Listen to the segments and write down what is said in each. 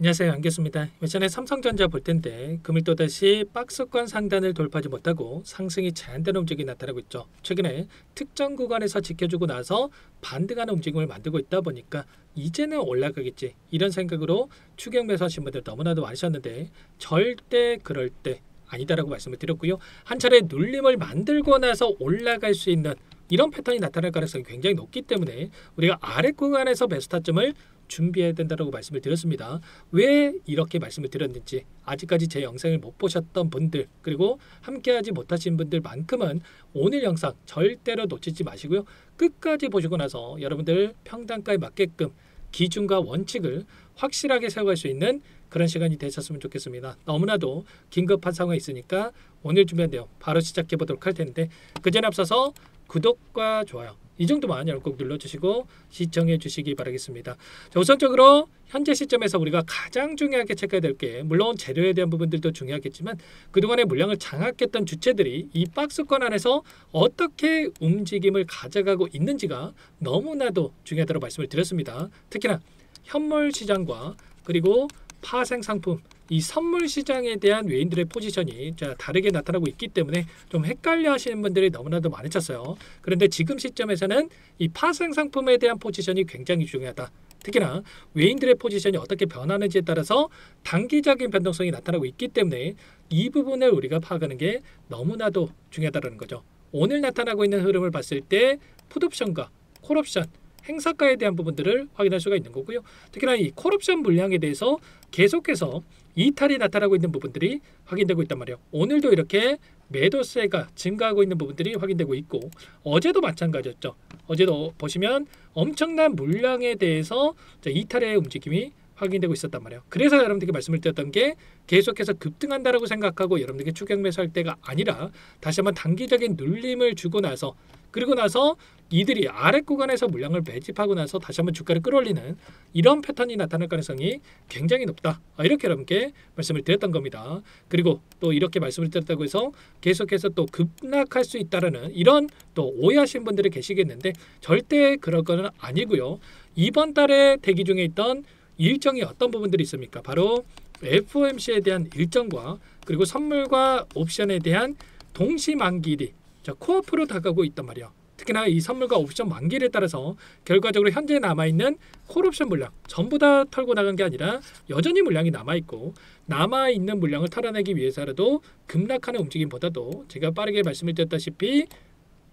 안녕하세요, 안겼습니다. 예전에 삼성전자 볼 텐데 금일 또다시 박스권 상단을 돌파하지 못하고 상승이 제한되는 움직임이 나타나고 있죠. 최근에 특정 구간에서 지켜주고 나서 반등하는 움직임을 만들고 있다 보니까 이제는 올라가겠지 이런 생각으로 추격 매수하신 분들 너무나도 많으셨는데 절대 그럴 때 아니다라고 말씀을 드렸고요. 한 차례 눌림을 만들고 나서 올라갈 수 있는 이런 패턴이 나타날 가능성이 굉장히 높기 때문에 우리가 아래 구간에서 매수 타점을 준비해야 된다고 말씀을 드렸습니다. 왜 이렇게 말씀을 드렸는지 아직까지 제 영상을 못 보셨던 분들 그리고 함께하지 못하신 분들만큼은 오늘 영상 절대로 놓치지 마시고요. 끝까지 보시고 나서 여러분들 평단가에 맞게끔 기준과 원칙을 확실하게 세워갈 수 있는 그런 시간이 되셨으면 좋겠습니다. 너무나도 긴급한 상황이 있으니까 오늘 준비한 내용 바로 시작해 보도록 할 텐데 그 전에 앞서서 구독과 좋아요 이 정도만 여러분 꼭 눌러주시고 시청해 주시기 바라겠습니다. 자, 우선적으로 현재 시점에서 우리가 가장 중요하게 체크해야 될 게 물론 재료에 대한 부분들도 중요하겠지만 그동안의 물량을 장악했던 주체들이 이 박스권 안에서 어떻게 움직임을 가져가고 있는지가 너무나도 중요하다고 말씀을 드렸습니다. 특히나 현물 시장과 그리고 파생 상품 이 선물 시장에 대한 외인들의 포지션이 다르게 나타나고 있기 때문에 좀 헷갈려 하시는 분들이 너무나도 많으셨어요. 그런데 지금 시점에서는 이 파생 상품에 대한 포지션이 굉장히 중요하다. 특히나 외인들의 포지션이 어떻게 변하는지에 따라서 단기적인 변동성이 나타나고 있기 때문에 이 부분을 우리가 파악하는 게 너무나도 중요하다는 거죠. 오늘 나타나고 있는 흐름을 봤을 때 풋옵션과 콜옵션 행사가에 대한 부분들을 확인할 수가 있는 거고요. 특히나 이 콜옵션 물량에 대해서 계속해서 이탈이 나타나고 있는 부분들이 확인되고 있단 말이에요. 오늘도 이렇게 매도세가 증가하고 있는 부분들이 확인되고 있고 어제도 마찬가지였죠. 어제도 보시면 엄청난 물량에 대해서 이탈의 움직임이 확인되고 있었단 말이에요. 그래서 여러분들께 말씀을 드렸던 게 계속해서 급등한다라고 생각하고 여러분들께 추격 매수할 때가 아니라 다시 한번 단기적인 눌림을 주고 나서 그리고 나서 이들이 아래 구간에서 물량을 매집하고 나서 다시 한번 주가를 끌어올리는 이런 패턴이 나타날 가능성이 굉장히 높다. 이렇게 여러분께 말씀을 드렸던 겁니다. 그리고 또 이렇게 말씀을 드렸다고 해서 계속해서 또 급락할 수 있다라는 이런 또 오해하신 분들이 계시겠는데 절대 그럴 거는 아니고요. 이번 달에 대기 중에 있던 일정이 어떤 부분들이 있습니까? 바로 FOMC에 대한 일정과 그리고 선물과 옵션에 대한 동시 만기일이 코앞으로 다가오고 있단 말이에요. 특히나 이 선물과 옵션 만기일에 따라서 결과적으로 현재 남아있는 콜옵션 물량 전부 다 털고 나간 게 아니라 여전히 물량이 남아있고 남아있는 물량을 털어내기 위해서라도 급락하는 움직임보다도 제가 빠르게 말씀을 드렸다시피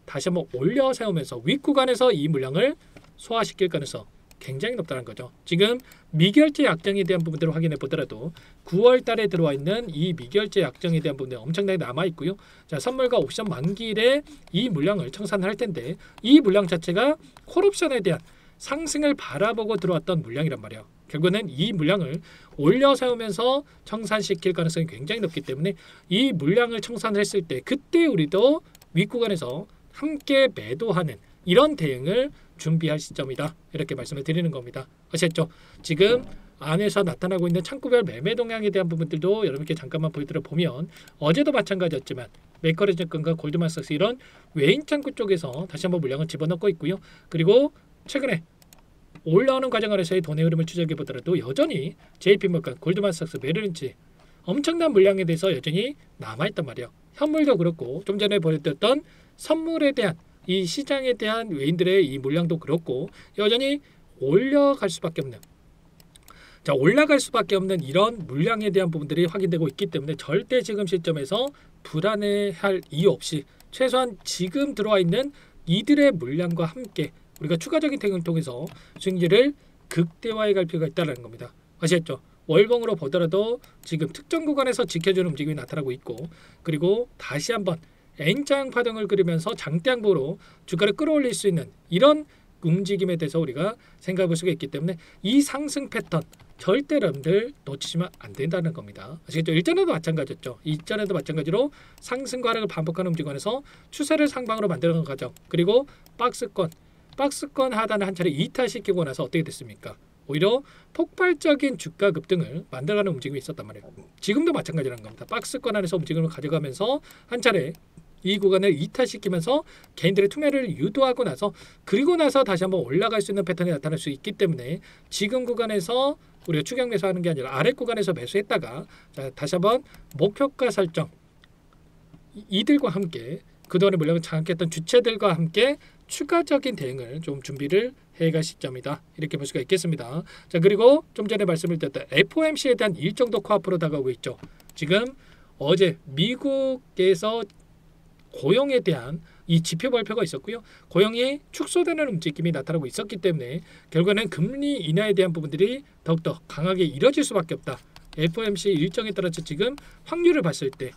다시 한번 올려 세우면서 윗구간에서 이 물량을 소화시킬 가능성 굉장히 높다는 거죠. 지금 미결제 약정에 대한 부분들을 확인해 보더라도 9월 달에 들어와 있는 이 미결제 약정에 대한 부분이 엄청나게 남아 있고요. 자, 선물과 옵션 만기일에 이 물량을 청산할 텐데 이 물량 자체가 콜옵션에 대한 상승을 바라보고 들어왔던 물량이란 말이에요. 결국은 이 물량을 올려 세우면서 청산시킬 가능성이 굉장히 높기 때문에 이 물량을 청산을 했을 때 그때 우리도 윗구간에서 함께 매도하는 이런 대응을 준비할 시점이다. 이렇게 말씀을 드리는 겁니다. 아시겠죠? 지금 안에서 나타나고 있는 창구별 매매 동향에 대한 부분들도 여러분께 잠깐만 보여드려보면 어제도 마찬가지였지만 메커리증권과 골드만삭스 이런 외인 창구 쪽에서 다시 한번 물량을 집어넣고 있고요. 그리고 최근에 올라오는 과정 안에서의 돈의 흐름을 추적해 보더라도 여전히 JP모건, 골드만삭스, 메릴린치 엄청난 물량에 대해서 여전히 남아있단 말이에요. 현물도 그렇고 좀 전에 보여드렸던 선물에 대한 이 시장에 대한 외인들의 이 물량도 그렇고 여전히 올라갈 수밖에 없는 이런 물량에 대한 부분들이 확인되고 있기 때문에 절대 지금 시점에서 불안해할 이유 없이 최소한 지금 들어와 있는 이들의 물량과 함께 우리가 추가적인 대응을 통해서 수익률을 극대화해 갈 필요가 있다는 겁니다. 아시겠죠? 월봉으로 보더라도 지금 특정 구간에서 지켜주는 움직임이 나타나고 있고 그리고 다시 한번 N장 파동을 그리면서 장대양보로 주가를 끌어올릴 수 있는 이런 움직임에 대해서 우리가 생각해 볼 수가 있기 때문에 이 상승 패턴 절대 여러분들 놓치시면 안 된다는 겁니다. 아시겠죠? 일전에도 마찬가지였죠. 이전에도 마찬가지로 상승과 하락을 반복하는 움직임 안에서 추세를 상방으로 만드는 과정 그리고 박스권 하단을 한 차례 이탈시키고 나서 어떻게 됐습니까? 오히려 폭발적인 주가 급등을 만들어가는 움직임이 있었단 말이에요. 지금도 마찬가지라는 겁니다. 박스권 안에서 움직임을 가져가면서 한 차례 이 구간을 이탈시키면서 개인들의 투매를 유도하고 나서 그리고 나서 다시 한번 올라갈 수 있는 패턴이 나타날 수 있기 때문에 지금 구간에서 우리가 추격 매수하는 게 아니라 아래 구간에서 매수했다가 자, 다시 한번 목표가 설정 이들과 함께 그동안에 물량을 장악했던 주체들과 함께 추가적인 대응을 좀 준비를 해갈 시점이다. 이렇게 볼 수가 있겠습니다. 자, 그리고 좀 전에 말씀을 드렸던 FOMC에 대한 일정도 코앞으로 다가오고 있죠. 지금 어제 미국에서 고용에 대한 이 지표 발표가 있었고요. 고용이 축소되는 움직임이 나타나고 있었기 때문에 결국에는 금리 인하에 대한 부분들이 더욱더 강하게 이뤄질 수밖에 없다. FOMC 일정에 따라서 지금 확률을 봤을 때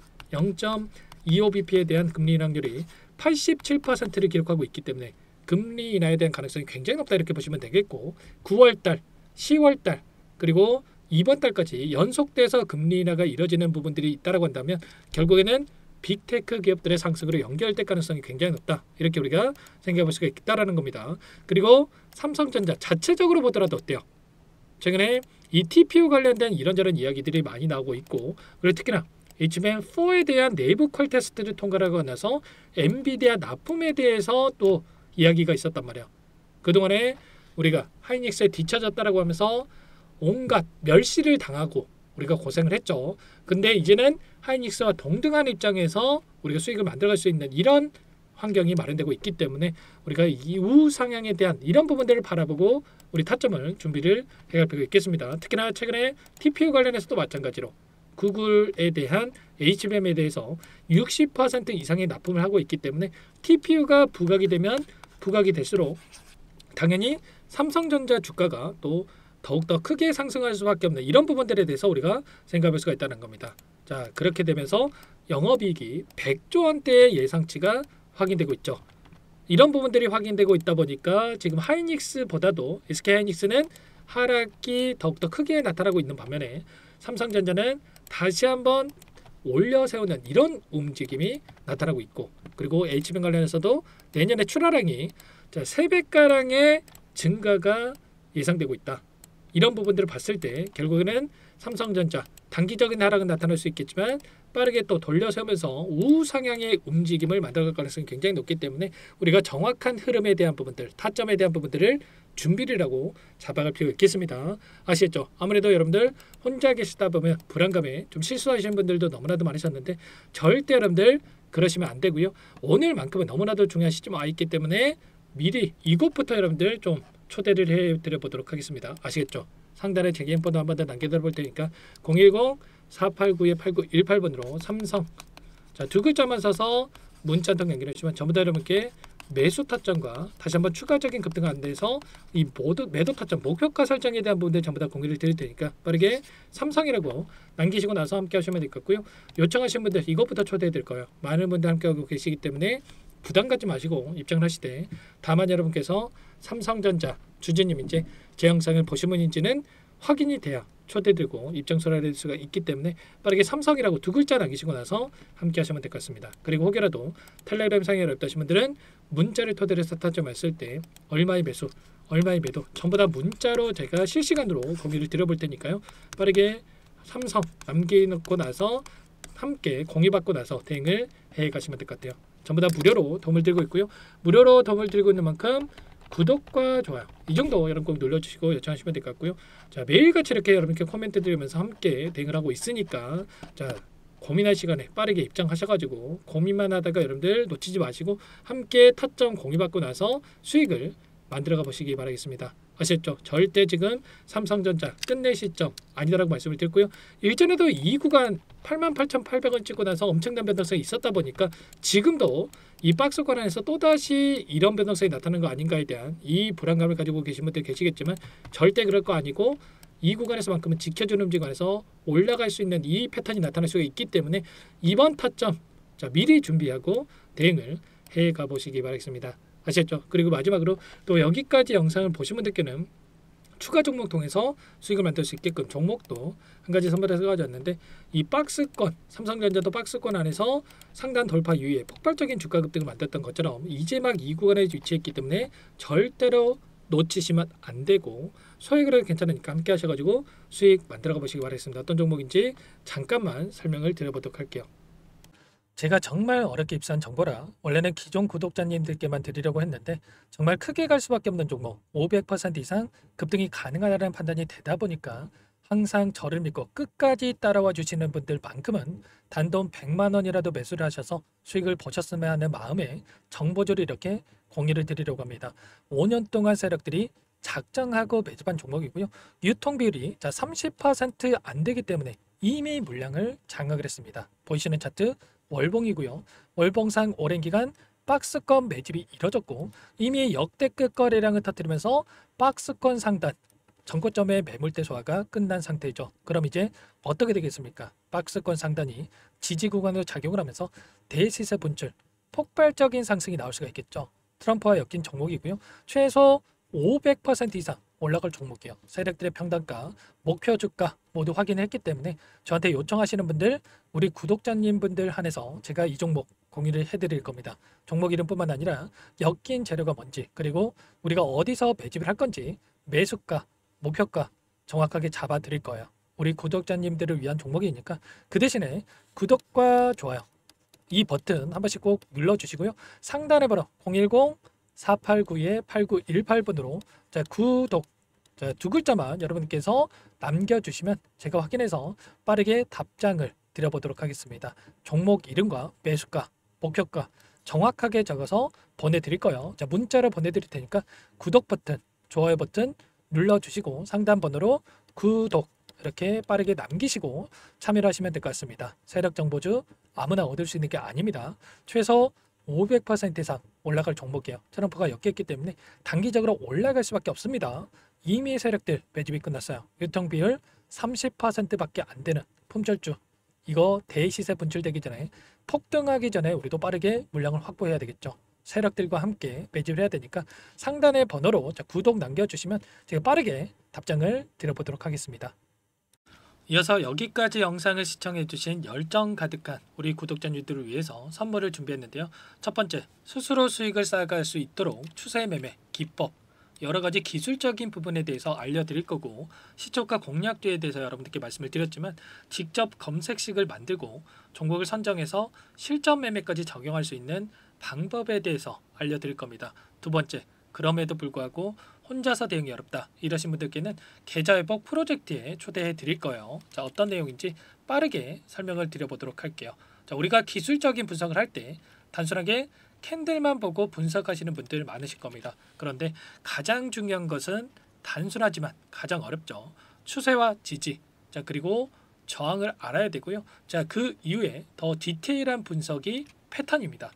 0.25bp에 대한 금리 인하율이 87%를 기록하고 있기 때문에 금리 인하에 대한 가능성이 굉장히 높다 이렇게 보시면 되겠고 9월달, 10월달 그리고 이번 달까지 연속돼서 금리 인하가 이뤄지는 부분들이 있다라고 한다면 결국에는 빅테크 기업들의 상승으로 연결될 가능성이 굉장히 높다. 이렇게 우리가 생각해 볼 수가 있다라는 겁니다. 그리고 삼성전자 자체적으로 보더라도 어때요? 최근에 이 TPU 관련된 이런저런 이야기들이 많이 나오고 있고 그리고 특히나 HBM4에 대한 내부 퀄 테스트를 통과하고 나서 엔비디아 납품에 대해서 또 이야기가 있었단 말이야. 그동안에 우리가 하이닉스에 뒤처졌다라고 하면서 온갖 멸시를 당하고 우리가 고생을 했죠. 근데 이제는 하이닉스와 동등한 입장에서 우리가 수익을 만들어갈 수 있는 이런 환경이 마련되고 있기 때문에 우리가 이후 상향에 대한 이런 부분들을 바라보고 우리 타점을 준비를 해갈 필요가 있겠습니다. 특히나 최근에 TPU 관련해서도 마찬가지로 구글에 대한 HBM에 대해서 60% 이상의 납품을 하고 있기 때문에 TPU가 부각이 되면 부각이 될수록 당연히 삼성전자 주가가 또 더욱더 크게 상승할 수밖에 없는 이런 부분들에 대해서 우리가 생각할 수가 있다는 겁니다. 자, 그렇게 되면서 영업이익이 100조 원대의 예상치가 확인되고 있죠. 이런 부분들이 확인되고 있다 보니까 지금 하이닉스보다도 SK하이닉스는 하락이 더욱더 크게 나타나고 있는 반면에 삼성전자는 다시 한번 올려 세우는 이런 움직임이 나타나고 있고 그리고 HBM 관련해서도 내년에 출하량이 3배가량의 증가가 예상되고 있다. 이런 부분들을 봤을 때 결국에는 삼성전자 단기적인 하락은 나타날 수 있겠지만 빠르게 또 돌려세우면서 우상향의 움직임을 만들어갈 가능성이 굉장히 높기 때문에 우리가 정확한 흐름에 대한 부분들, 타점에 대한 부분들을 준비를 하고 잡아갈 필요가 있겠습니다. 아시겠죠? 아무래도 여러분들 혼자 계시다 보면 불안감에 좀 실수하시는 분들도 너무나도 많으셨는데 절대 여러분들 그러시면 안 되고요. 오늘만큼은 너무나도 중요한 시점 와 있기 때문에 미리 이곳부터 여러분들 좀 초대를 해드려 보도록 하겠습니다. 아시겠죠? 상단에 제 개인번호 한 번 더 남겨드려 볼 테니까 010-489-8918번으로 삼성 자, 두 글자만 써서 문자 한 통 연결해 주시면 전부 다 여러분께 매수 타점과 다시 한번 추가적인 급등 안 돼서 이 모두 매도 타점 목표가 설정에 대한 부분들 전부 다 공유를 드릴 테니까 빠르게 삼성이라고 남기시고 나서 함께 하시면 될 것 같고요. 요청하신 분들 이것부터 초대해 드릴 거예요. 많은 분들 함께 하고 계시기 때문에 부담 갖지 마시고 입장을 하시되 다만 여러분께서 삼성전자 주주님인지 제 영상을 보신 분인지는 확인이 돼야 초대드리고 입장소를 해드릴 수가 있기 때문에 빠르게 삼성이라고 두 글자 남기시고 나서 함께 하시면 될 것 같습니다. 그리고 혹여라도 텔레그램 상에 어렵다 하신 분들은 문자를 토대로 타점 했을 때 얼마의 매수 얼마의 매도 전부 다 문자로 제가 실시간으로 공유를 드려볼 테니까요. 빠르게 삼성 남겨놓고 나서 함께 공유받고 나서 대응을 해가시면 될 것 같아요. 전부 다 무료로 도움을 드리고 있고요. 무료로 도움을 드리고 있는 만큼 구독과 좋아요 이 정도 여러분 꼭 눌러주시고 요청하시면 될 것 같고요. 자, 매일같이 이렇게 여러분께 코멘트 드리면서 함께 대응을 하고 있으니까 자, 고민할 시간에 빠르게 입장하셔가지고 고민만 하다가 여러분들 놓치지 마시고 함께 타점 공유받고 나서 수익을 만들어가 보시기 바라겠습니다. 아셨죠? 절대 지금 삼성전자 끝낼 시점 아니다라고 말씀을 드렸고요. 일전에도 이 구간 88,800원 찍고 나서 엄청난 변동성이 있었다 보니까 지금도 이 박스권 안에서 또다시 이런 변동성이 나타나는 거 아닌가에 대한 이 불안감을 가지고 계신 분들 계시겠지만 절대 그럴 거 아니고 이 구간에서만큼은 지켜주는 움직임 안에서 올라갈 수 있는 이 패턴이 나타날 수가 있기 때문에 이번 타점 자, 미리 준비하고 대응을 해가 보시기 바라겠습니다. 아시겠죠? 그리고 마지막으로 또 여기까지 영상을 보신 분들께는 추가 종목 통해서 수익을 만들 수 있게끔 종목도 한 가지 선별해서 가져왔는데 이 박스권 삼성전자도 박스권 안에서 상단 돌파 이후에 폭발적인 주가 급등을 만들었던 것처럼 이제 막 이 구간에 위치했기 때문에 절대로 놓치시면 안 되고 소액으로 괜찮으니까 함께 하셔가지고 수익 만들어가 보시기 바라겠습니다. 어떤 종목인지 잠깐만 설명을 드려보도록 할게요. 제가 정말 어렵게 입수한 정보라 원래는 기존 구독자님들께만 드리려고 했는데 정말 크게 갈 수밖에 없는 종목 500% 이상 급등이 가능하다는 판단이 되다 보니까 항상 저를 믿고 끝까지 따라와 주시는 분들만큼은 단돈 100만 원이라도 매수를 하셔서 수익을 보셨으면 하는 마음에 정보주를 이렇게 공유를 드리려고 합니다. 5년 동안 세력들이 작정하고 매집한 종목이고요. 유통 비율이 30%안 되기 때문에 이미 물량을 장악을 했습니다. 보이시는 차트 월봉이고요. 월봉상 오랜 기간 박스권 매집이 이뤄졌고 이미 역대급 거래량을 터뜨리면서 박스권 상단 전고점의 매물대 소화가 끝난 상태죠. 그럼 이제 어떻게 되겠습니까? 박스권 상단이 지지 구간으로 작용을 하면서 대시세 분출, 폭발적인 상승이 나올 수가 있겠죠. 트럼프와 엮인 종목이고요. 최소 500% 이상 올라갈 종목이에요. 세력들의 평단가, 목표 주가 모두 확인했기 때문에 저한테 요청하시는 분들, 우리 구독자님 분들 한해서 제가 이 종목 공유를 해드릴 겁니다. 종목 이름뿐만 아니라 엮인 재료가 뭔지, 그리고 우리가 어디서 매집을 할 건지, 매수가, 목표가 정확하게 잡아 드릴 거예요. 우리 구독자님들을 위한 종목이니까 그 대신에 구독과 좋아요 이 버튼 한 번씩 꼭 눌러주시고요. 상단에 번호 010-4892-8918번으로 구독 두 글자만 여러분께서 남겨주시면 제가 확인해서 빠르게 답장을 드려보도록 하겠습니다. 종목 이름과 매수가, 목표가 정확하게 적어서 보내드릴 거예요. 문자로 보내드릴 테니까 구독 버튼, 좋아요 버튼 눌러주시고 상단 번호로 구독 이렇게 빠르게 남기시고 참여를 하시면 될 것 같습니다. 세력 정보주 아무나 얻을 수 있는 게 아닙니다. 최소 500% 이상 올라갈 종목이에요. 트럼프가 엮였기 때문에 단기적으로 올라갈 수밖에 없습니다. 이미 세력들 매집이 끝났어요. 유통 비율 30%밖에 안 되는 품절주, 이거 대시세 분출되기 전에 폭등하기 전에 우리도 빠르게 물량을 확보해야 되겠죠. 세력들과 함께 매집을 해야 되니까 상단의 번호로 구독 남겨주시면 제가 빠르게 답장을 드려보도록 하겠습니다. 이어서 여기까지 영상을 시청해주신 열정 가득한 우리 구독자님들을 위해서 선물을 준비했는데요. 첫 번째, 스스로 수익을 쌓아갈 수 있도록 추세 매매 기법, 여러가지 기술적인 부분에 대해서 알려드릴 거고, 시초가 공략주에 대해서 여러분들께 말씀을 드렸지만 직접 검색식을 만들고 종목을 선정해서 실전 매매까지 적용할 수 있는 방법에 대해서 알려드릴 겁니다. 두 번째, 그럼에도 불구하고 혼자서 대응이 어렵다 이러신 분들께는 계좌회복 프로젝트에 초대해 드릴 거예요. 어떤 내용인지 빠르게 설명을 드려보도록 할게요. 우리가 기술적인 분석을 할 때 단순하게 캔들만 보고 분석하시는 분들 많으실 겁니다. 그런데 가장 중요한 것은 단순하지만 가장 어렵죠. 추세와 지지, 그리고 저항을 알아야 되고요. 그 이후에 더 디테일한 분석이 패턴입니다.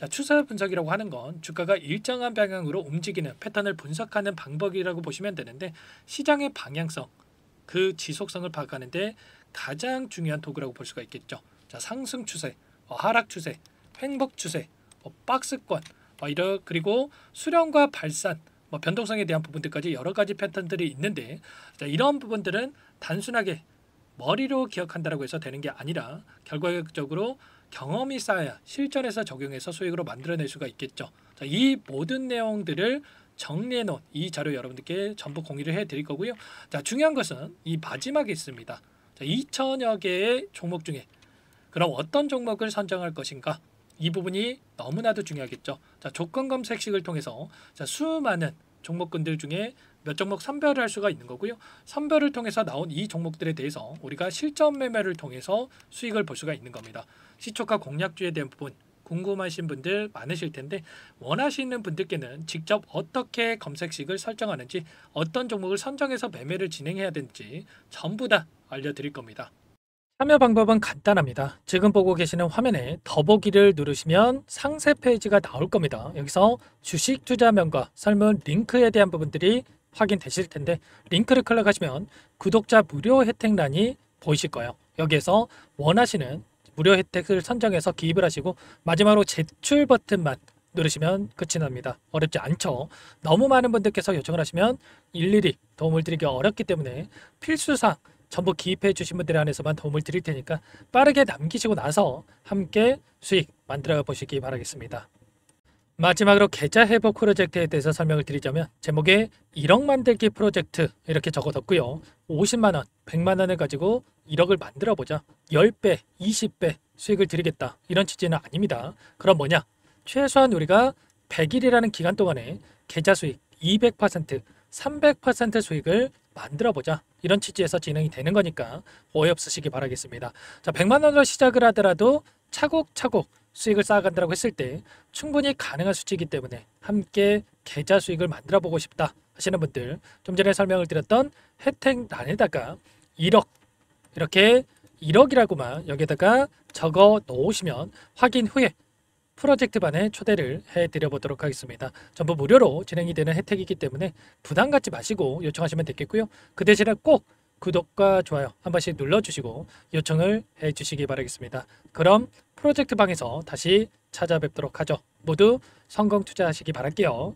추세 분석이라고 하는 건 주가가 일정한 방향으로 움직이는 패턴을 분석하는 방법이라고 보시면 되는데, 시장의 방향성, 그 지속성을 파악하는데 가장 중요한 도구라고 볼 수가 있겠죠. 상승 추세, 하락 추세, 횡복 추세, 박스권, 그리고 수렴과 발산, 변동성에 대한 부분들까지 여러 가지 패턴들이 있는데, 이런 부분들은 단순하게 머리로 기억한다고 해서 되는 게 아니라 결과적으로 경험이 쌓아야 실전에서 적용해서 수익으로 만들어낼 수가 있겠죠. 이 모든 내용들을 정리해 놓은 이 자료 여러분들께 전부 공유를 해 드릴 거고요. 중요한 것은 이 마지막에 있습니다. 2천여 개의 종목 중에 그럼 어떤 종목을 선정할 것인가, 이 부분이 너무나도 중요하겠죠. 조건 검색식을 통해서 수많은 종목군들 중에 몇 종목 선별을 할 수가 있는 거고요. 선별을 통해서 나온 이 종목들에 대해서 우리가 실전 매매를 통해서 수익을 볼 수가 있는 겁니다. 시초가 공략주에 대한 부분 궁금하신 분들 많으실 텐데, 원하시는 분들께는 직접 어떻게 검색식을 설정하는지, 어떤 종목을 선정해서 매매를 진행해야 되는지 전부 다 알려드릴 겁니다. 참여 방법은 간단합니다. 지금 보고 계시는 화면에 더보기를 누르시면 상세 페이지가 나올 겁니다. 여기서 주식 투자명과 설문 링크에 대한 부분들이 확인되실 텐데, 링크를 클릭하시면 구독자 무료 혜택란이 보이실 거예요. 여기에서 원하시는 무료 혜택을 선정해서 기입을 하시고 마지막으로 제출 버튼만 누르시면 끝이 납니다. 어렵지 않죠? 너무 많은 분들께서 요청을 하시면 일일이 도움을 드리기 어렵기 때문에 필수사항 전부 기입해 주신 분들 안에서만 도움을 드릴 테니까 빠르게 남기시고 나서 함께 수익 만들어 보시기 바라겠습니다. 마지막으로 계좌 회복 프로젝트에 대해서 설명을 드리자면, 제목에 1억 만들기 프로젝트 이렇게 적어뒀고요. 50만원, 100만원을 가지고 1억을 만들어 보자. 10배, 20배, 수익을 드리겠다 이런 취지는 아닙니다. 그럼 뭐냐? 최소한 우리가 100일이라는 기간 동안에 계좌 수익 200%, 300% 수익을 만들어 보자 이런 취지에서 진행이 되는 거니까 오해 없으시기 바라겠습니다. 자, 100만 원으로 시작을 하더라도 차곡차곡 수익을 쌓아간다고 했을 때 충분히 가능한 수치이기 때문에 함께 계좌 수익을 만들어 보고 싶다 하시는 분들, 좀 전에 설명을 드렸던 혜택란에다가 1억 이렇게 1억이라고만 여기다가 적어 놓으시면 확인 후에 프로젝트반에 초대를 해드려 보도록 하겠습니다. 전부 무료로 진행이 되는 혜택이기 때문에 부담 갖지 마시고 요청하시면 되겠고요. 그 대신에 꼭 구독과 좋아요 한 번씩 눌러주시고 요청을 해주시기 바라겠습니다. 그럼 프로젝트방에서 다시 찾아뵙도록 하죠. 모두 성공 투자하시기 바랄게요.